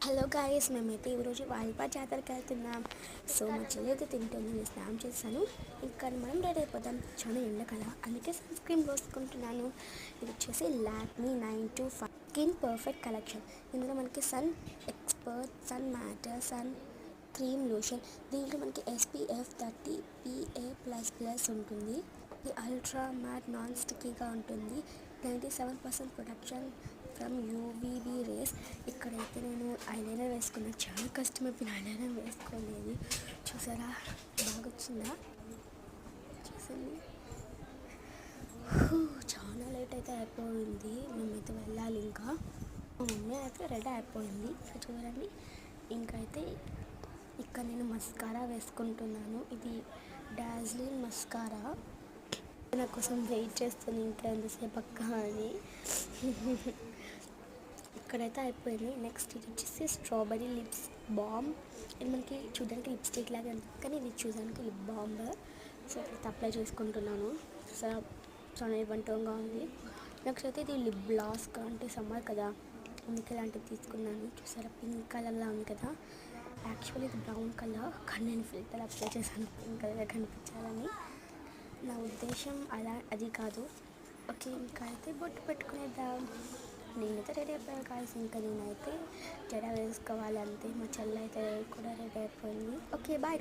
Hello guys, మేమైతే ఈరోజు వాల్పా జాతరకి వెళ్తున్నాం. సో మా చెల్లి అయితే తింటుంది, నేను స్నానం చేస్తాను. ఇంకా మనం రెడీ అయిపోతాం. చాలా ఎండ కదా, అందుకే సన్ స్క్రీన్ పోసుకుంటున్నాను. ఇది వచ్చేసి లాక్మీ 925 స్కిన్ పర్ఫెక్ట్ కలెక్షన్. ఇందులో మనకి sun expert, sun matter, sun cream lotion. దీంట్లో మనకి SPF 30 PA++ ఉంటుంది. ఇది అల్ట్రా మ్యాట్ నాన్ స్టిక్కీగా ఉంటుంది. 97% ప్రొటెక్షన్ ఫ్రమ్ UVB రేస్. ఇక్కడైతే నేను ఐలైనర్ వేసుకున్నాను. చాలా కష్టమైపోయిన ఐలైనర్ వేసుకోలేదు. చూసారా, బాగా వచ్చిందా? చూసండి. చాలా లేట్ అయితే అయిపోయింది. మేమైతే వెళ్ళాలి. ఇంకా మా మమ్మీ అయితే రెడీ అయిపోయింది. సో చూడండి, ఇంకైతే ఇక్కడ నేను మస్కారా వేసుకుంటున్నాను. ఇది డాజ్లిన్ మస్కారా. నా కోసం వెయిట్ చేస్తుంది, ఇంకా ఎంతసేపు అక్క అని. ఇక్కడైతే అయిపోయింది. నెక్స్ట్ ఇది వచ్చేసి స్ట్రాబెరీ లిప్స్ బామ్. ఇది మనకి చూడడానికి లిప్స్టిక్ లాగా ఉంటుంది, కానీ ఇది చూడడానికి లిప్ బామ్. సో అయితే అప్లై చేసుకుంటున్నాను. సో చాలా ఇబ్బందిగా ఉంది. నెక్స్ట్ అయితే ఇది లిప్ గ్లాస్, అంటే సమ్మర్ కదా, అందుకే ఇలాంటివి తీసుకున్నాను. చూసారా, పింక్ కలర్లా ఉంది కదా. యాక్చువల్లీ ఇది బ్రౌన్ కలర్, కానీ నేను ఫిల్టర్ అప్లై చేశాను పింక్ కలర్ కనిపించాలని. నా ఉద్దేశం అది కాదు. ఓకే, ఇంకా అయితే బొట్టు పెట్టుకునేద్దాం. నేనైతే రెడీ అయిపోయాను కాల్సి. ఇంకా నేనైతే జడ వేసుకోవాలి అంతే. మా చెల్లి అయితే కూడా రెడీ అయిపోయింది. Okay, bye.